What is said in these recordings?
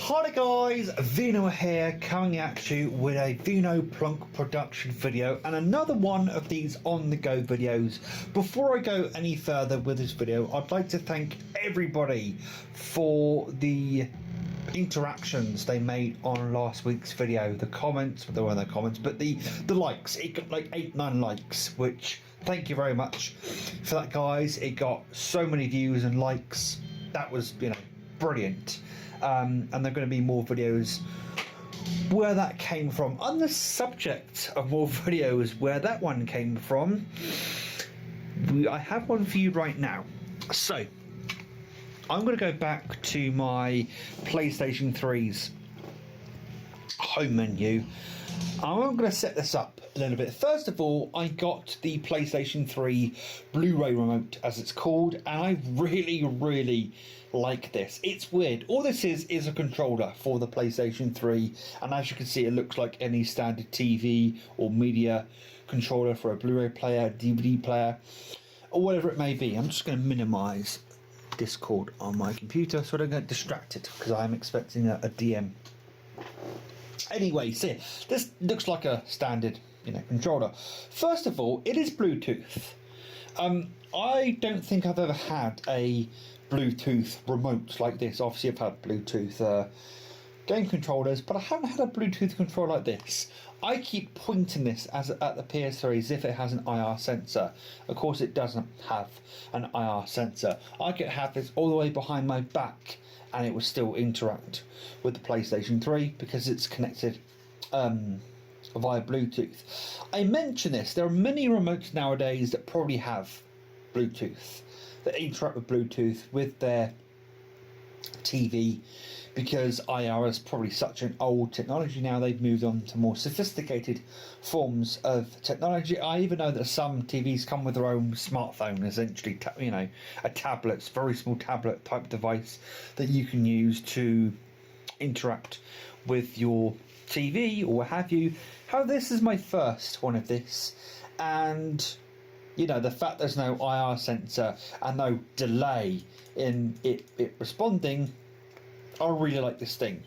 Hi guys, Vino here, coming at you with a Vino Plunk production video and another one of these on the go videos. Before I go any further with this video, I'd like to thank everybody for the interactions they made on last week's video. The comments, there were no comments, but the likes. It got like 8-9 likes, which thank you very much for that, guys. It got so many views and likes. That was, brilliant. And there are going to be more videos where that came from. On the subject of more videos where that one came from, I have one for you right now. So I'm going to go back to my PlayStation 3's home menu. I'm going to set this up a little bit. First of all, I got the PlayStation 3 Blu-ray remote, as it's called, and I really like this. It's weird. All this is a controller for the PlayStation 3, and as you can see, it looks like any standard TV or media controller for a Blu-ray player, DVD player, or whatever it may be. I'm just going to minimize Discord on my computer so I don't get distracted, because I'm expecting a DM. Anyway, see, this looks like a standard, controller. First of all, it is Bluetooth. I don't think I've ever had a Bluetooth remote like this. Obviously, I've had Bluetooth game controllers, but I haven't had a Bluetooth controller like this. I keep pointing this at the PS3 as if it has an IR sensor. Of course, it doesn't have an IR sensor. I could have this all the way behind my back, and it will still interact with the PlayStation 3 because it's connected via Bluetooth. I mention this, there are many remotes nowadays that probably have Bluetooth, that interact with Bluetooth with their TV, because IR is probably such an old technology now. They've moved on to more sophisticated forms of technology. I even know that some TVs come with their own smartphone, essentially, a tablet, very small tablet type device that you can use to interact with your TV or what have you. However, this is my first one of this, and the fact there's no IR sensor and no delay in it responding, I really like this thing.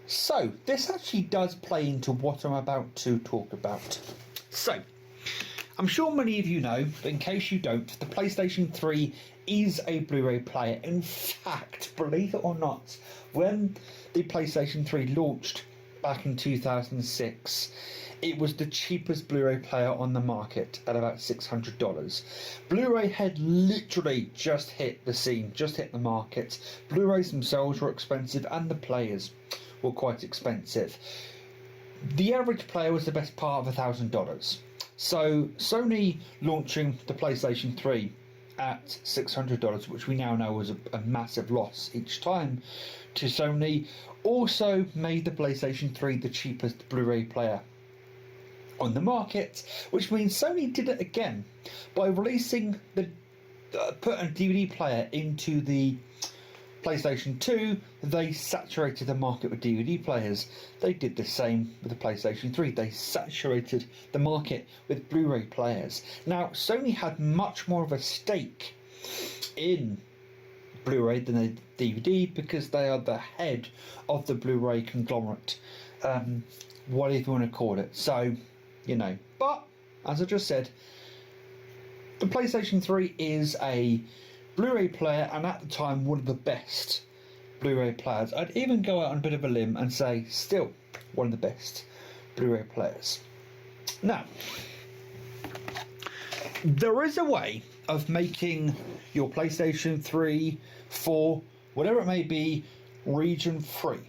So this actually does play into what I'm about to talk about. So I'm sure many of you know, but in case you don't, the PlayStation 3 is a Blu-ray player. In fact, believe it or not, when the PlayStation 3 launched back in 2006, it was the cheapest Blu-ray player on the market at about $600. Blu-ray had literally just hit the scene, just hit the market. Blu-rays themselves were expensive and the players were quite expensive. The average player was the best part of $1,000. So Sony launching the PlayStation 3 at $600, which we now know was a massive loss each time to Sony, also made the PlayStation 3 the cheapest Blu-ray player on the market, which means Sony did it again by releasing put a DVD player into the PlayStation 2. They saturated the market with DVD players. They did the same with the PlayStation 3. They saturated the market with Blu-ray players. Now, Sony had much more of a stake in Blu-ray than they DVD, because they are the head of the Blu-ray conglomerate, whatever you want to call it. So, but as I just said, the PlayStation 3 is a Blu-ray player, and at the time one of the best Blu-ray players. I'd even go out on a bit of a limb and say still one of the best Blu-ray players. Now, there is a way of making your PlayStation 3, 4, whatever it may be, region free.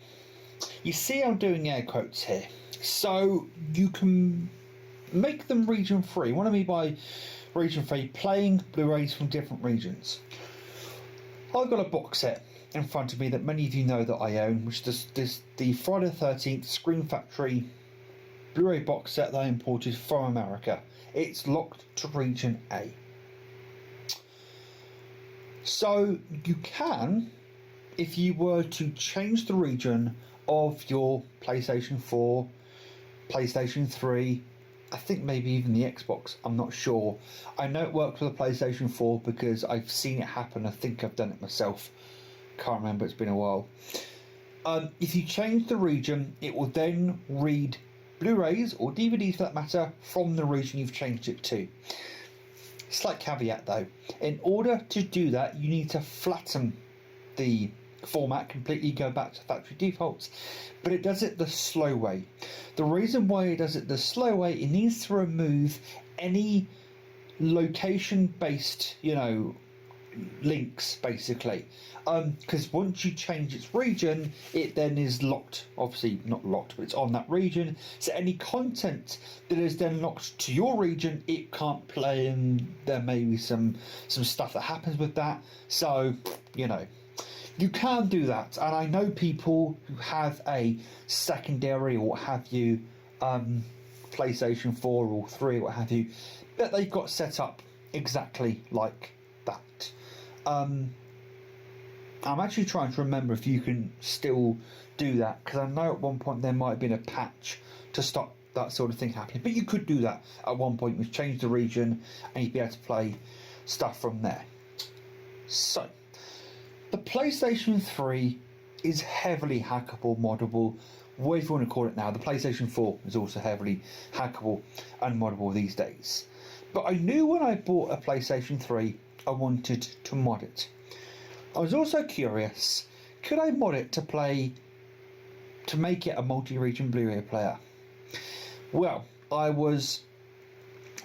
You see I'm doing air quotes here. So you can make them region free. What I mean by region free, playing Blu-rays from different regions. I've got a box set in front of me that many of you know that I own, which is the Friday the 13th Scream Factory Blu-ray box set that I imported from America. It's locked to region A. So you can, if you were to change the region of your PlayStation 4, PlayStation 3, I think maybe even the Xbox, I'm not sure. I know it works for the PlayStation 4 because I've seen it happen. I think I've done it myself. Can't remember, it's been a while. If you change the region, it will then read Blu-rays or DVDs for that matter from the region you've changed it to. Slight caveat though, in order to do that you need to flatten the format completely, go back to factory defaults, but it does it the slow way. The reason why it does it the slow way, it needs to remove any location based, links basically, because once you change its region, it then is locked, obviously not locked, but it's on that region, so any content that is then locked to your region it can't play, and there may be some stuff that happens with that. So you can do that, and I know people who have a secondary or what have you, PlayStation 4 or 3 or what have you, that they've got set up exactly like that. I'm actually trying to remember if you can still do that, because I know at one point there might have been a patch to stop that sort of thing happening, but you could do that at one point. You change the region and you'd be able to play stuff from there. So the PlayStation 3 is heavily hackable, moddable, whatever you want to call it now. The PlayStation 4 is also heavily hackable and moddable these days. But I knew when I bought a PlayStation 3 I wanted to mod it. I was also curious, could I mod it to make it a multi-region Blu-ray player? Well,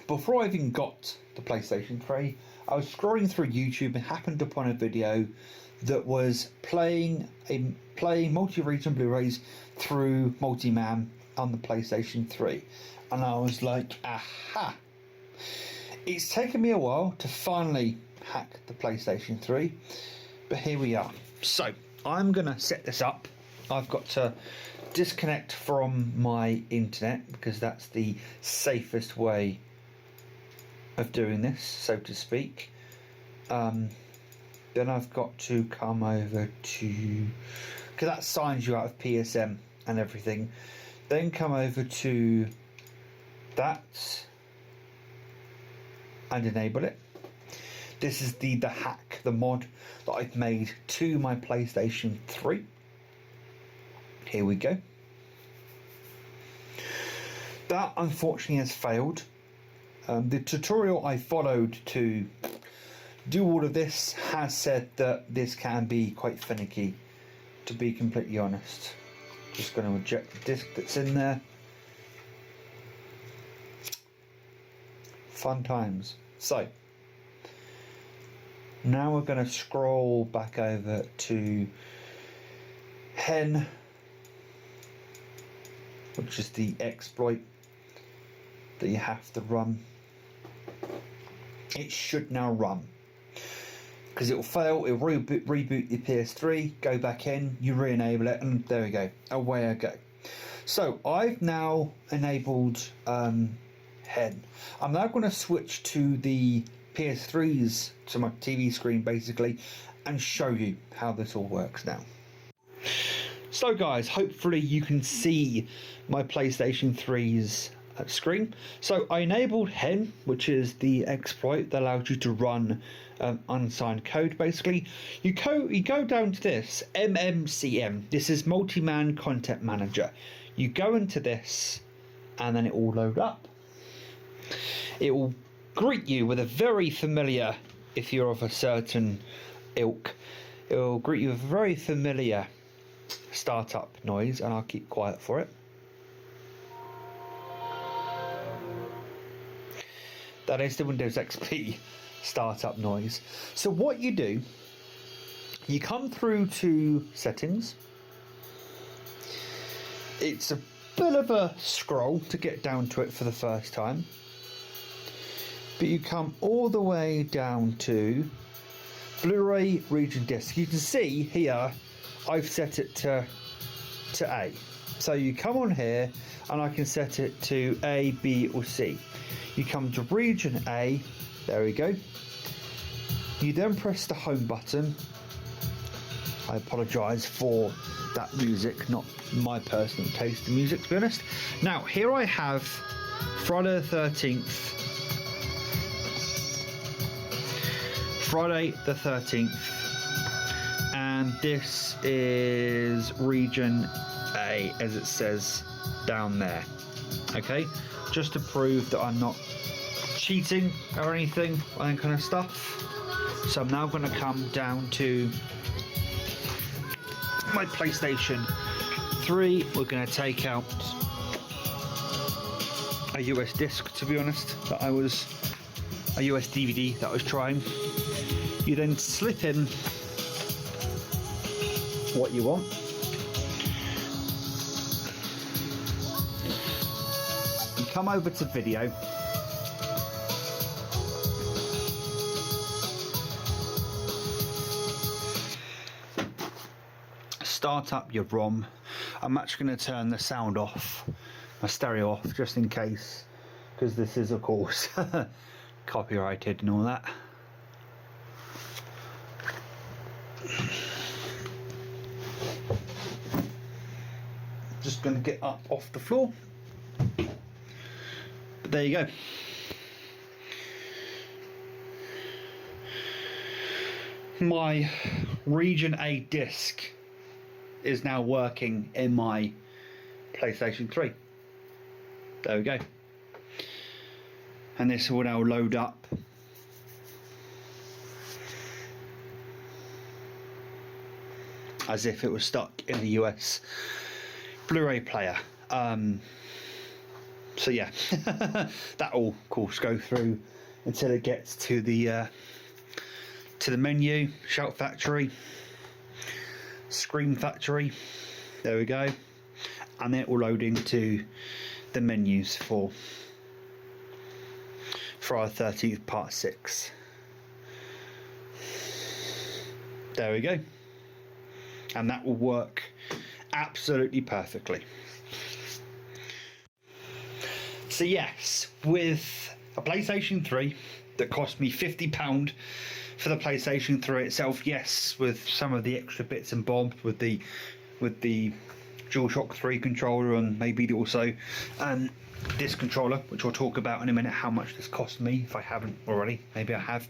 before I even got the PlayStation 3, I was scrolling through YouTube and happened upon a video that was playing multi-region Blu-rays through Multiman on the PlayStation 3, and I was like, aha! It's taken me a while to finally hack the PlayStation 3, but here we are. So I'm gonna set this up. I've got to disconnect from my internet because that's the safest way of doing this, so to speak. Then I've got to come over to, because that signs you out of PSM and everything, then come over to that and enable it. This is the hack, the mod that I've made to my PlayStation 3. Here we go. That unfortunately has failed. The tutorial I followed to do all of this has said that this can be quite finicky, to be completely honest. Just going to eject the disc that's in there. Fun times. So now we're going to scroll back over to Hen, which is the exploit that you have to run. It should now run, because it will fail, it will reboot your PS3, go back in, you re-enable it, and there we go, away I go. So I've now enabled Hen. I'm now going to switch to the PS3's, to my TV screen basically, and show you how this all works now. So guys, hopefully you can see my PlayStation 3's screen. So I enabled Hen, which is the exploit that allows you to run unsigned code basically. You go down to this MMCM. This is Multi-Man Content Manager. You go into this and then it will load up. It will greet you with a very familiar, if you're of a certain ilk, it will greet you with a very familiar startup noise, and I'll keep quiet for it. That is the Windows XP startup noise. So what you do, you come through to settings. It's a bit of a scroll to get down to it for the first time, but you come all the way down to Blu-ray region disc. You can see here I've set it to A. So you come on here and I can set it to A, B or C. You come to region A, there we go. You then press the home button. I apologise for that music, not my personal taste in music, to be honest. Now here I have Friday the 13th. Friday the 13th. and this is region A, as it says down there. Okay, just to prove that I'm not cheating or anything, that kind of stuff. So I'm now going to come down to my PlayStation 3. We're going to take out a US disc, to be honest, a US DVD that I was trying. You then slip in what you want. You come over to video. Start up your ROM. I'm actually going to turn the sound off, my stereo off, just in case, because this is, of course, copyrighted and all that. Just going to get up off the floor. But there you go. My Region A disc is now working in my PlayStation 3. There we go. And this will now load up as if it was stuck in the US Blu-ray player. So yeah, that will of course go through until it gets to the menu, Shout Factory, Scream Factory. There we go, and then it will load into the menus for Friday the 13th Part 6. There we go, and that will work absolutely perfectly. So yes, with a PlayStation 3 that cost me £50 for the PlayStation 3 itself, yes, with some of the extra bits and bobs, with the DualShock 3 controller, and maybe also this controller, which I'll talk about in a minute, how much this cost me, if I haven't already. Maybe I have.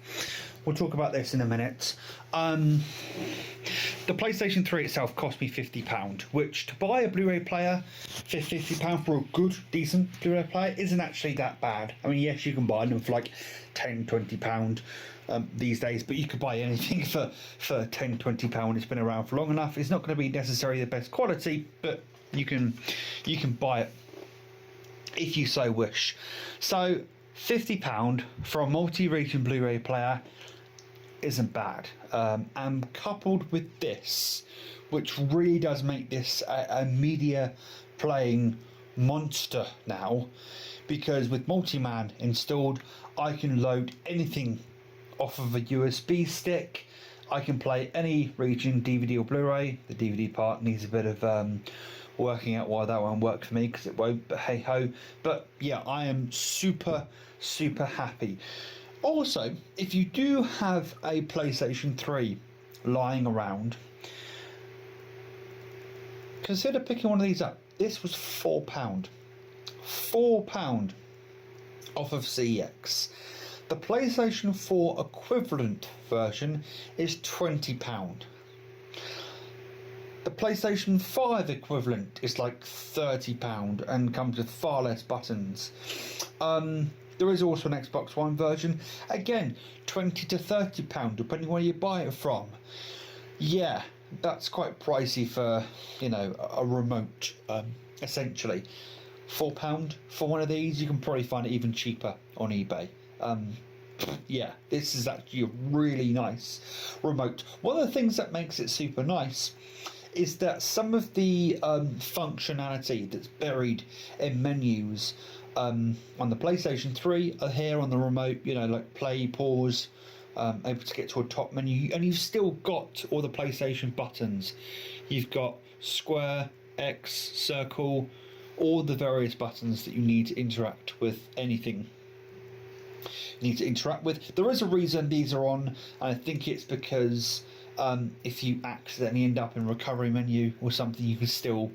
We'll talk about this in a minute. The PlayStation 3 itself cost me £50, which, to buy a Blu-ray player for £50 for a good, decent Blu-ray player isn't actually that bad. I mean, yes, you can buy them for like £10, £20 these days, but you could buy anything for £10, £20. It's been around for long enough. It's not going to be necessarily the best quality, but you can buy it if you so wish. So £50 for a multi-region Blu-ray player isn't bad, and coupled with this, which really does make this a media playing monster now, because with Multiman installed, I can load anything off of a USB stick. I can play any region DVD or Blu-ray. The DVD part needs a bit of working out why that won't work for me, because it won't, but hey ho. But yeah, I am super happy. Also, if you do have a PlayStation 3 lying around, consider picking one of these up. This was £4. £4 off of CEX. The PlayStation 4 equivalent version is £20. The PlayStation 5 equivalent is like £30 and comes with far less buttons. There is also an Xbox One version, again £20 to £30 depending where you buy it from. Yeah, that's quite pricey for, you know, a remote, essentially. £4 for one of these. You can probably find it even cheaper on eBay. Yeah, this is actually a really nice remote. One of the things that makes it super nice is that some of the functionality that's buried in menus on the PlayStation 3 are here on the remote, you know, like play, pause, able to get to a top menu, and you've still got all the PlayStation buttons. You've got square, X, circle, all the various buttons that you need to interact with anything you need to interact with. There is a reason these are on, and I think it's because if you accidentally end up in a recovery menu or something, you can still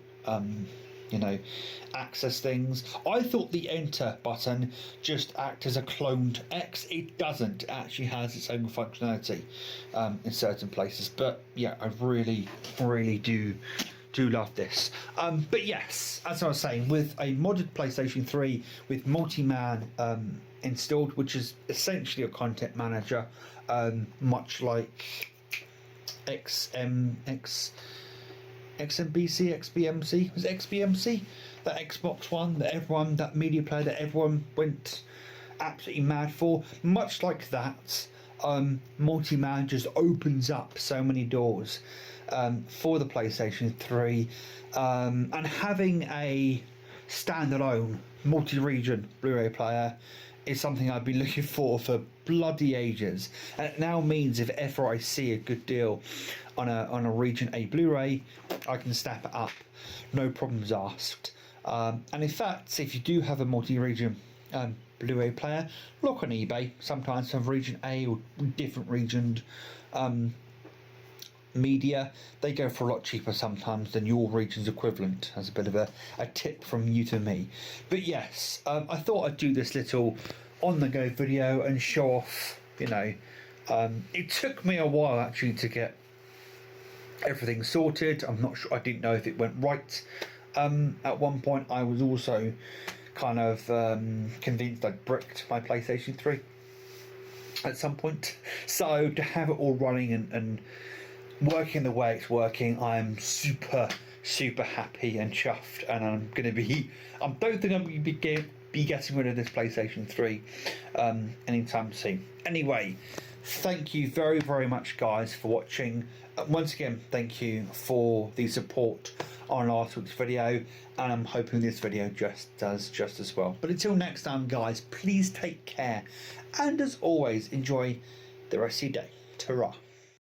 you know, access things. I thought the enter button just acted as a cloned X. It doesn't. It actually has its own functionality in certain places. But yeah, I really do love this. But yes, as I was saying, with a modded PlayStation 3 with multi-man installed, which is essentially a content manager, much like XBMC, was it XBMC? That Xbox One that media player that everyone went absolutely mad for. Much like that, multi-man just opens up so many doors for the PlayStation 3, and having a standalone multi-region Blu-ray player is something I've been looking for bloody ages, and it now means if ever I see a good deal on a Region A Blu-ray, I can snap it up, no problems asked. And in fact, if you do have a multi-region Blu-ray player, look on eBay. Sometimes have Region A or different regioned media, they go for a lot cheaper sometimes than your region's equivalent, as a bit of a tip from you to me. But yes, I thought I'd do this little on the go video and show off, you know, it took me a while actually to get everything sorted. I'm not sure, I didn't know if it went right. At one point I was also kind of convinced I'd bricked my PlayStation 3 at some point. So to have it all running and working the way it's working, I'm super happy and chuffed, and I don't think I'm going to be getting rid of this PlayStation 3 anytime soon. Anyway, thank you very much guys for watching. Once again, thank you for the support on last week's video, and I'm hoping this video does just as well. But until next time guys, please take care, and as always, enjoy the rest of your day. Ta-ra.